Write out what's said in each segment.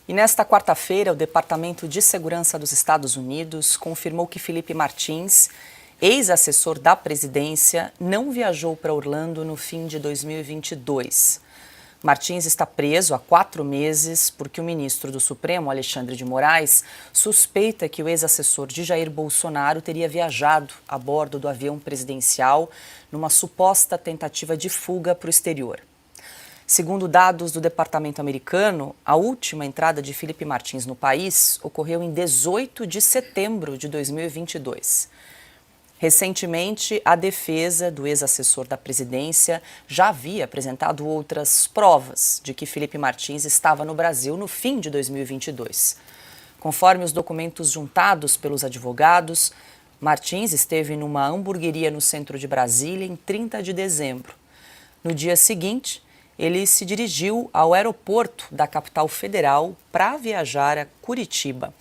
E nesta quarta-feira, o Departamento de Segurança dos Estados Unidos confirmou que Felipe Martins, ex-assessor da presidência, não viajou para Orlando no fim de 2022. Martins está preso há 4 meses porque o ministro do Supremo, Alexandre de Moraes, suspeita que o ex-assessor de Jair Bolsonaro teria viajado a bordo do avião presidencial numa suposta tentativa de fuga para o exterior. Segundo dados do Departamento americano, a última entrada de Felipe Martins no país ocorreu em 18 de setembro de 2022. Recentemente, a defesa do ex-assessor da presidência já havia apresentado outras provas de que Felipe Martins estava no Brasil no fim de 2022. Conforme os documentos juntados pelos advogados, Martins esteve numa hamburgueria no centro de Brasília em 30 de dezembro. No dia seguinte, ele se dirigiu ao aeroporto da capital federal para viajar a Curitiba.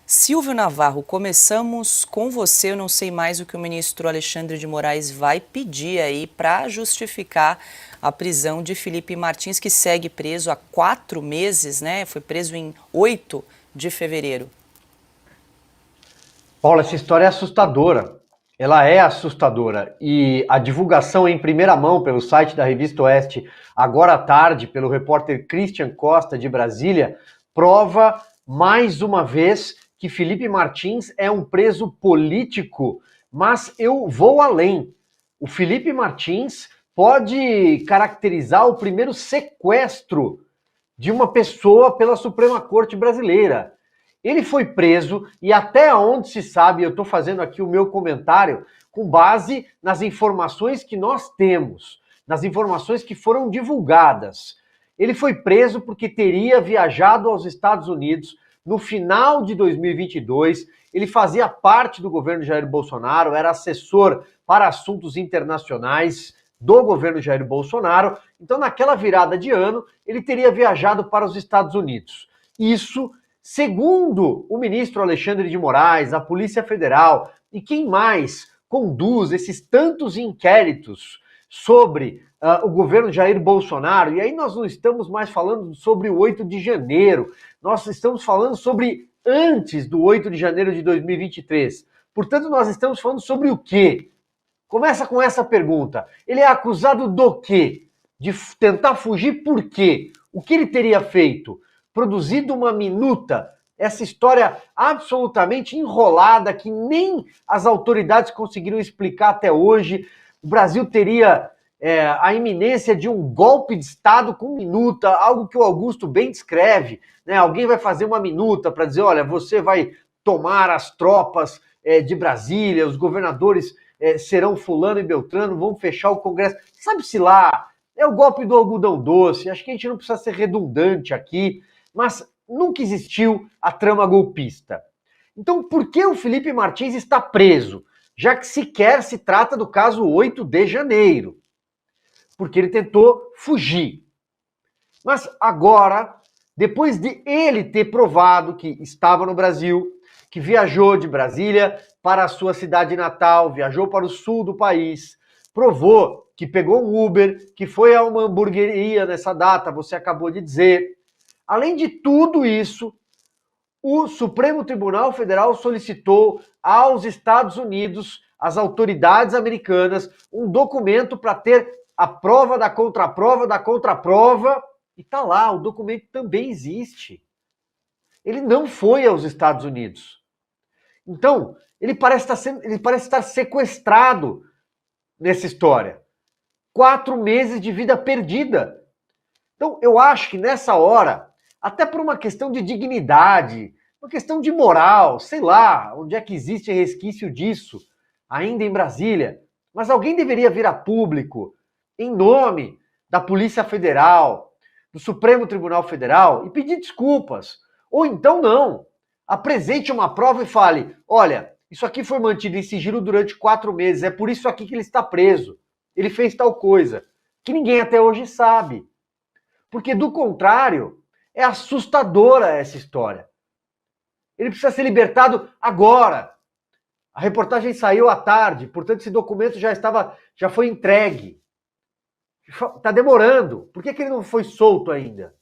Silvio Navarro, começamos com você. Eu não sei mais o que o ministro Alexandre de Moraes vai pedir aí para justificar a prisão de Felipe Martins, que segue preso há 4 meses, né? Foi preso em 8 de fevereiro. Paula, essa história é assustadora. Ela é assustadora. E a divulgação em primeira mão pelo site da Revista Oeste, agora à tarde, pelo repórter Christian Costa, de Brasília, prova mais uma vez que Felipe Martins é um preso político, mas eu vou além. O Felipe Martins pode caracterizar o primeiro sequestro de uma pessoa pela Suprema Corte Brasileira. Ele foi preso e até onde se sabe, eu estou fazendo aqui o meu comentário com base nas informações que nós temos, nas informações que foram divulgadas. Ele foi preso porque teria viajado aos Estados Unidos no final de 2022. Ele fazia parte do governo Jair Bolsonaro, era assessor para assuntos internacionais do governo Jair Bolsonaro. Então, naquela virada de ano, ele teria viajado para os Estados Unidos. Isso, segundo o ministro Alexandre de Moraes, a Polícia Federal e quem mais conduz esses tantos inquéritos sobre o governo Jair Bolsonaro, e aí nós não estamos mais falando sobre o 8 de janeiro, nós estamos falando sobre antes do 8 de janeiro de 2023. Portanto, nós estamos falando sobre o quê? Começa com essa pergunta. Ele é acusado do quê? De tentar fugir por quê? O que ele teria feito? Produzido uma minuta, essa história absolutamente enrolada que nem as autoridades conseguiram explicar até hoje. O Brasil teria a iminência de um golpe de Estado com minuta, algo que o Augusto bem descreve, né? Alguém vai fazer uma minuta para dizer, olha, você vai tomar as tropas de Brasília, os governadores serão fulano e beltrano, vão fechar o Congresso. Sabe-se lá, é o golpe do algodão doce, acho que a gente não precisa ser redundante aqui, mas nunca existiu a trama golpista. Então, por que o Felipe Martins está preso? Já que sequer se trata do caso 8 de janeiro. Porque ele tentou fugir. Mas agora, depois de ele ter provado que estava no Brasil, que viajou de Brasília para a sua cidade natal, viajou para o sul do país, provou que pegou um Uber, que foi a uma hamburgueria nessa data, você acabou de dizer. Além de tudo isso, o Supremo Tribunal Federal solicitou aos Estados Unidos, às autoridades americanas, um documento para ter a prova da contraprova, e tá lá, o documento também existe. Ele não foi aos Estados Unidos. Então, ele parece estar sequestrado nessa história. 4 meses de vida perdida. Então, eu acho que nessa hora, até por uma questão de dignidade, uma questão de moral, sei lá, onde é que existe resquício disso, ainda em Brasília, mas alguém deveria vir a público, em nome da Polícia Federal, do Supremo Tribunal Federal, e pedir desculpas. Ou então não, apresente uma prova e fale, olha, isso aqui foi mantido em sigilo durante 4 meses, é por isso aqui que ele está preso. Ele fez tal coisa, que ninguém até hoje sabe. Porque, do contrário, é assustadora essa história. Ele precisa ser libertado agora. A reportagem saiu à tarde, portanto esse documento já foi entregue. Está demorando. Por que ele não foi solto ainda?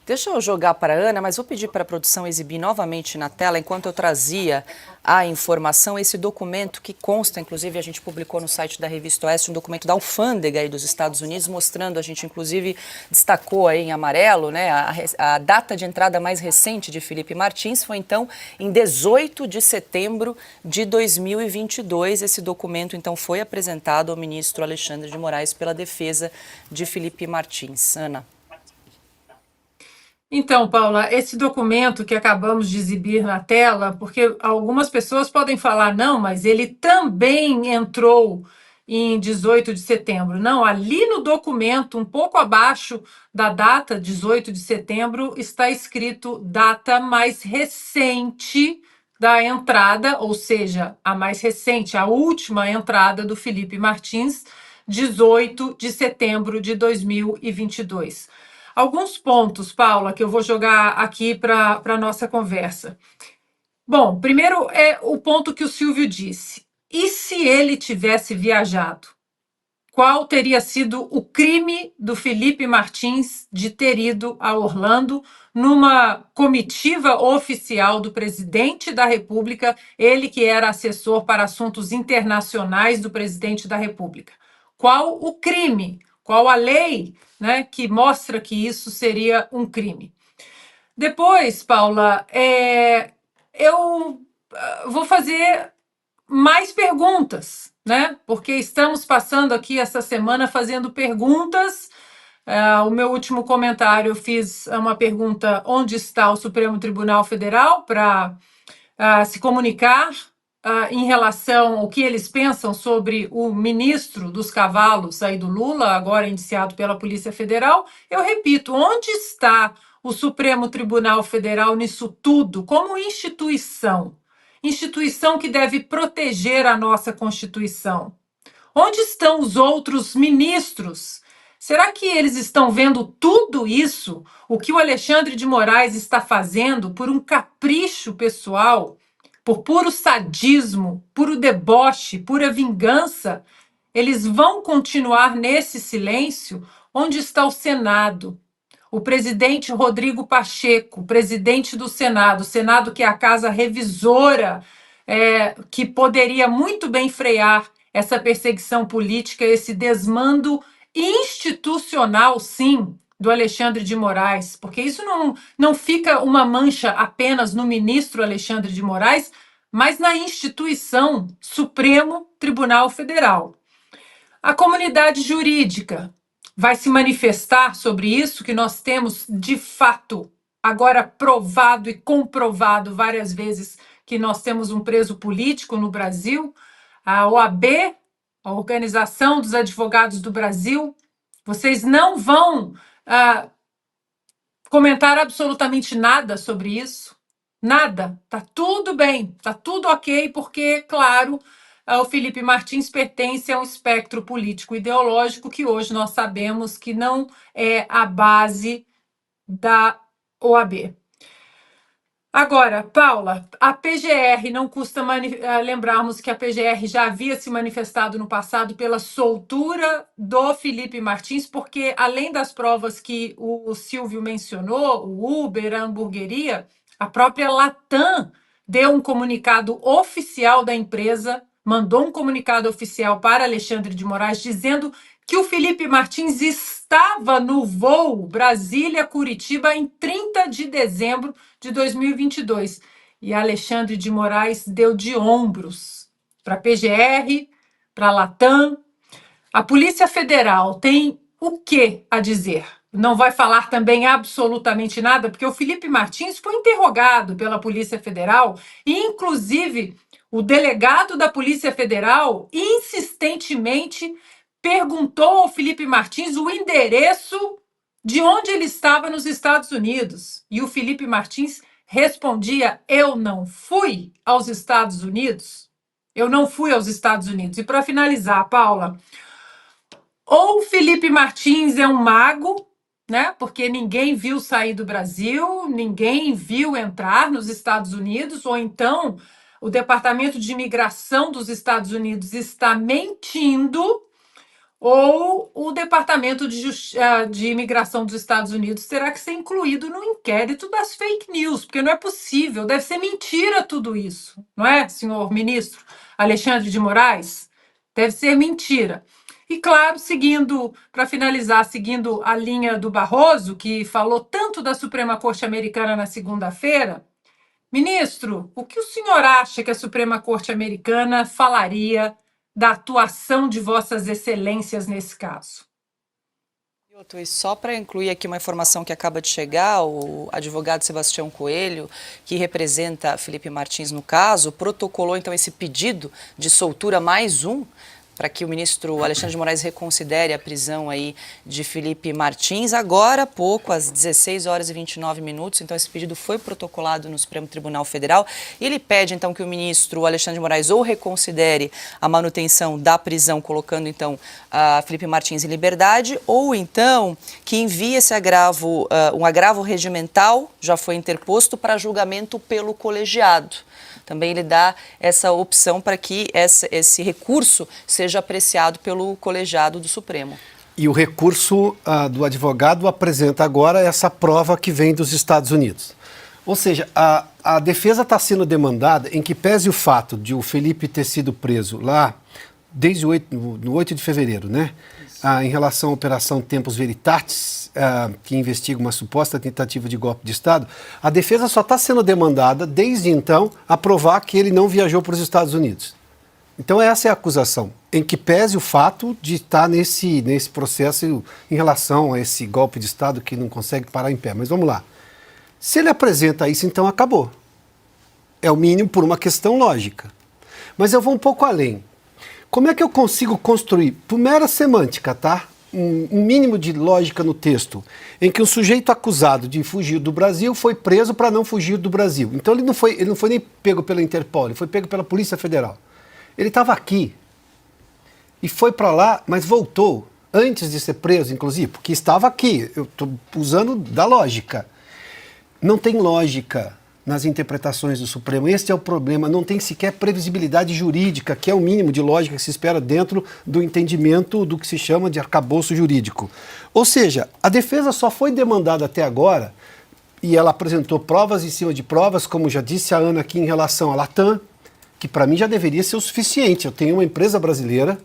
Deixa eu jogar para a Ana, mas vou pedir para a produção exibir novamente na tela, enquanto eu trazia a informação, esse documento que consta, inclusive a gente publicou no site da Revista Oeste, um documento da alfândega aí dos Estados Unidos, mostrando, a gente inclusive destacou aí em amarelo, né, a data de entrada mais recente de Felipe Martins foi então em 18 de setembro de 2022. Esse documento então foi apresentado ao ministro Alexandre de Moraes pela defesa de Felipe Martins. Ana. Então, Paula, esse documento que acabamos de exibir na tela, porque algumas pessoas podem falar, não, mas ele também entrou em 18 de setembro. Não, ali no documento, um pouco abaixo da data, 18 de setembro, está escrito data mais recente da entrada, ou seja, a mais recente, a última entrada do Felipe Martins, 18 de setembro de 2022. Alguns pontos, Paula, que eu vou jogar aqui para a nossa conversa. Bom, primeiro é o ponto que o Silvio disse. E se ele tivesse viajado? Qual teria sido o crime do Felipe Martins de ter ido a Orlando numa comitiva oficial do presidente da República, ele que era assessor para assuntos internacionais do presidente da República? Qual o crime? Qual a lei, né, que mostra que isso seria um crime? Depois, Paula, eu vou fazer mais perguntas, né? Porque estamos passando aqui essa semana fazendo perguntas. O meu último comentário, eu fiz uma pergunta: onde está o Supremo Tribunal Federal para se comunicar em relação ao que eles pensam sobre o ministro dos Cavalos aí do Lula, agora indiciado pela Polícia Federal. Eu repito, onde está o Supremo Tribunal Federal nisso tudo, como instituição? Instituição que deve proteger a nossa Constituição. Onde estão os outros ministros? Será que eles estão vendo tudo isso, o que o Alexandre de Moraes está fazendo por um capricho pessoal, por puro sadismo, puro deboche, pura vingança? Eles vão continuar nesse silêncio? Onde está o Senado? O presidente Rodrigo Pacheco, presidente do Senado, o Senado que é a casa revisora, que poderia muito bem frear essa perseguição política, esse desmando institucional, sim, do Alexandre de Moraes, porque isso não fica uma mancha apenas no ministro Alexandre de Moraes, mas na instituição Supremo Tribunal Federal. A comunidade jurídica vai se manifestar sobre isso, que nós temos, de fato, agora provado e comprovado várias vezes que nós temos um preso político no Brasil. A OAB, a Organização dos Advogados do Brasil, vocês não vão comentar absolutamente nada sobre isso. Nada. Tá tudo bem, tá tudo ok, porque, claro, o Felipe Martins pertence a um espectro político-ideológico que hoje nós sabemos que não é a base da OAB. Agora, Paula, a PGR, não custa lembrarmos que a PGR já havia se manifestado no passado pela soltura do Felipe Martins, porque além das provas que o Silvio mencionou, o Uber, a hamburgueria, a própria Latam deu um comunicado oficial da empresa, mandou um comunicado oficial para Alexandre de Moraes dizendo que o Felipe Martins estava no voo Brasília-Curitiba em 30 de dezembro de 2022. E Alexandre de Moraes deu de ombros para a PGR, para a Latam. A Polícia Federal tem o que a dizer? Não vai falar também absolutamente nada, porque o Felipe Martins foi interrogado pela Polícia Federal e, inclusive, o delegado da Polícia Federal insistentemente perguntou ao Felipe Martins o endereço de onde ele estava nos Estados Unidos. E o Felipe Martins respondia: eu não fui aos Estados Unidos. Eu não fui aos Estados Unidos. E para finalizar, Paula, ou o Felipe Martins é um mago, né? Porque ninguém viu sair do Brasil, ninguém viu entrar nos Estados Unidos, ou então o Departamento de Imigração dos Estados Unidos está mentindo, ou o Departamento de Imigração dos Estados Unidos terá que ser incluído no inquérito das fake news, porque não é possível, deve ser mentira tudo isso, não é, senhor ministro Alexandre de Moraes? Deve ser mentira. E claro, para finalizar, seguindo a linha do Barroso, que falou tanto da Suprema Corte Americana na segunda-feira, ministro, o que o senhor acha que a Suprema Corte Americana falaria da atuação de Vossas Excelências nesse caso? E só para incluir aqui uma informação que acaba de chegar, o advogado Sebastião Coelho, que representa Felipe Martins no caso, protocolou então esse pedido de soltura mais um, para que o ministro Alexandre de Moraes reconsidere a prisão aí de Felipe Martins, agora há pouco, às 16 horas e 29 minutos. Então, esse pedido foi protocolado no Supremo Tribunal Federal. E ele pede, então, que o ministro Alexandre de Moraes ou reconsidere a manutenção da prisão, colocando, então, Felipe Martins em liberdade, ou, então, que envie esse agravo, um agravo regimental, já foi interposto, para julgamento pelo colegiado. Também ele dá essa opção para que esse recurso seja apreciado pelo colegiado do Supremo. E o recurso do advogado apresenta agora essa prova que vem dos Estados Unidos. Ou seja, a defesa está sendo demandada em que pese o fato de o Felipe ter sido preso lá desde no 8 de fevereiro, né? Em relação à Operação Tempus Veritatis, que investiga uma suposta tentativa de golpe de Estado, a defesa só está sendo demandada, desde então, a provar que ele não viajou para os Estados Unidos. Então essa é a acusação, em que pese o fato de estar nesse processo em relação a esse golpe de Estado que não consegue parar em pé. Mas vamos lá. Se ele apresenta isso, então acabou. É o mínimo por uma questão lógica. Mas eu vou um pouco além. Como é que eu consigo construir, por mera semântica, tá? Um mínimo de lógica no texto, em que um sujeito acusado de fugir do Brasil foi preso para não fugir do Brasil. Então ele não foi nem pego pela Interpol, ele foi pego pela Polícia Federal. Ele estava aqui e foi para lá, mas voltou antes de ser preso, inclusive, porque estava aqui. Eu estou usando da lógica. Não tem lógica nas interpretações do Supremo. Este é o problema. Não tem sequer previsibilidade jurídica, que é o mínimo de lógica que se espera dentro do entendimento do que se chama de arcabouço jurídico. Ou seja, a defesa só foi demandada até agora, e ela apresentou provas em cima de provas, como já disse a Ana aqui em relação à Latam, que para mim já deveria ser o suficiente. Eu tenho uma empresa brasileira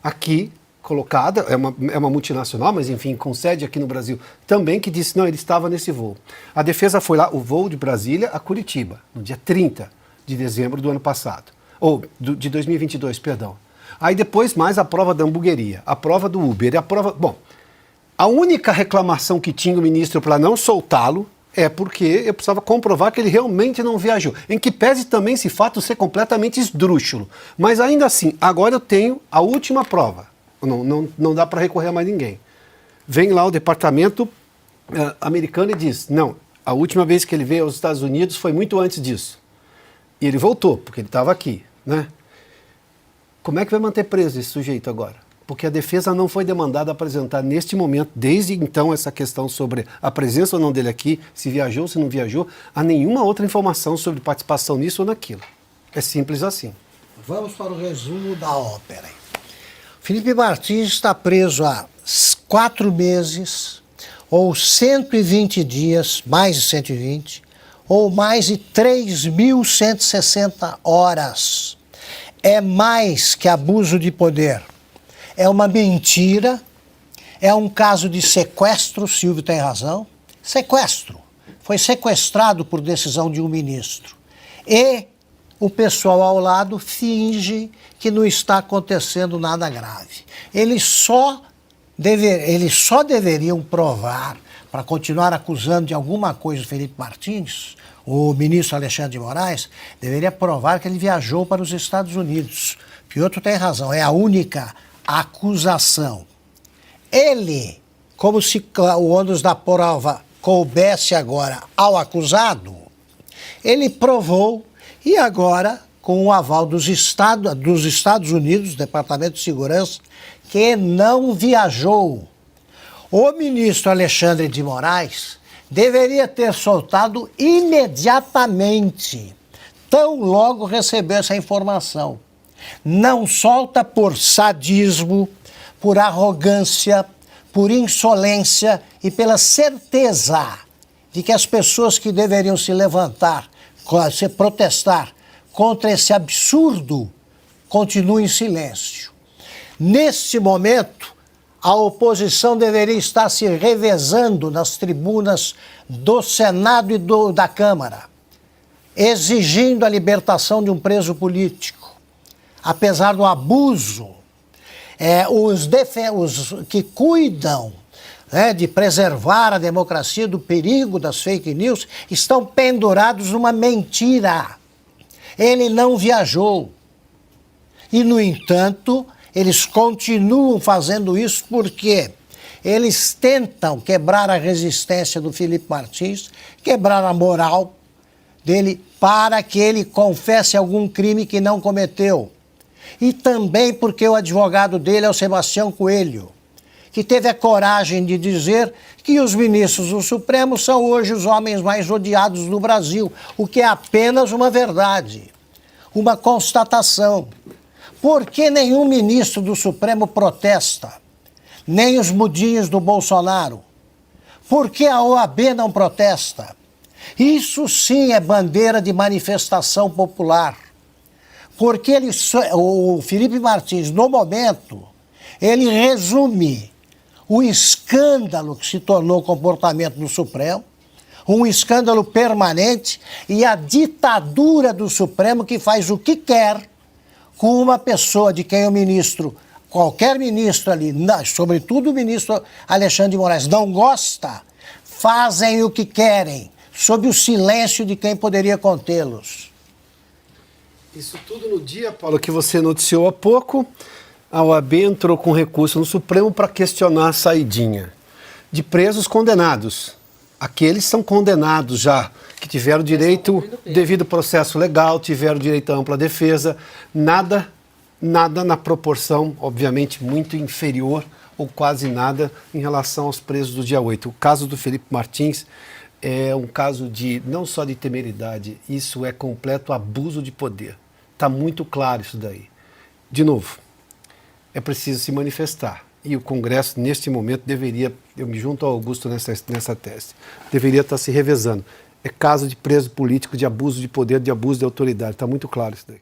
aqui colocada, é uma multinacional, mas enfim, com sede aqui no Brasil também, que disse, não, ele estava nesse voo. A defesa foi lá, o voo de Brasília a Curitiba, no dia 30 de dezembro do ano passado, de 2022, perdão. Aí depois mais a prova da hamburgueria, a prova do Uber, a prova... Bom, a única reclamação que tinha o ministro para não soltá-lo é porque eu precisava comprovar que ele realmente não viajou. Em que pese também esse fato ser completamente esdrúxulo. Mas ainda assim, agora eu tenho a última prova. Não dá para recorrer a mais ninguém. Vem lá o departamento americano e diz, não, a última vez que ele veio aos Estados Unidos foi muito antes disso. E ele voltou, porque ele estava aqui, né? Como é que vai manter preso esse sujeito agora? Porque a defesa não foi demandada a apresentar neste momento, desde então, essa questão sobre a presença ou não dele aqui, se viajou, se não viajou, há nenhuma outra informação sobre participação nisso ou naquilo. É simples assim. Vamos para o resumo da ópera. Felipe Martins está preso há 4 meses, ou 120 dias, mais de 120, ou mais de 3.160 horas. É mais que abuso de poder. É uma mentira, é um caso de sequestro, Silvio tem razão. Sequestro. Foi sequestrado por decisão de um ministro. E o pessoal ao lado finge que não está acontecendo nada grave. Eles só deveriam provar, para continuar acusando de alguma coisa o Felipe Martins, o ministro Alexandre de Moraes, deveria provar que ele viajou para os Estados Unidos. Piotr tem razão, é a única acusação. Ele, como se o ônus da prova coubesse agora ao acusado, ele provou e agora, com o aval dos Estados Unidos, Departamento de Segurança, que não viajou. O ministro Alexandre de Moraes deveria ter soltado imediatamente, tão logo recebeu essa informação. Não solta por sadismo, por arrogância, por insolência e pela certeza de que as pessoas que deveriam se levantar, se protestar contra esse absurdo, continuam em silêncio. Neste momento, a oposição deveria estar se revezando nas tribunas do Senado e da Câmara, exigindo a libertação de um preso político. Apesar do abuso, os que cuidam de preservar a democracia do perigo das fake news estão pendurados numa mentira. Ele não viajou. E, no entanto, eles continuam fazendo isso porque eles tentam quebrar a resistência do Felipe Martins, quebrar a moral dele para que ele confesse algum crime que não cometeu. E também porque o advogado dele é o Sebastião Coelho, que teve a coragem de dizer que os ministros do Supremo são hoje os homens mais odiados do Brasil, o que é apenas uma verdade, uma constatação. Por que nenhum ministro do Supremo protesta? Nem os mudinhos do Bolsonaro? Por que a OAB não protesta? Isso sim é bandeira de manifestação popular. Porque o Felipe Martins, no momento, ele resume o escândalo que se tornou o comportamento do Supremo, um escândalo permanente, e a ditadura do Supremo que faz o que quer com uma pessoa de quem o ministro, qualquer ministro ali, sobretudo o ministro Alexandre de Moraes, não gosta, fazem o que querem, sob o silêncio de quem poderia contê-los. Isso tudo no dia, Paulo, que você noticiou há pouco, a OAB entrou com recurso no Supremo para questionar a saidinha de presos condenados. Aqueles são condenados já, que tiveram direito, devido ao processo legal, tiveram direito à ampla defesa, nada na proporção, obviamente, muito inferior ou quase nada em relação aos presos do dia 8. O caso do Felipe Martins é um caso de não só de temeridade, isso é completo abuso de poder. Está muito claro isso daí. De novo, é preciso se manifestar. E o Congresso, neste momento, deveria, eu me junto ao Augusto nessa tese, deveria estar se revezando. É caso de preso político, de abuso de poder, de abuso de autoridade. Está muito claro isso daí.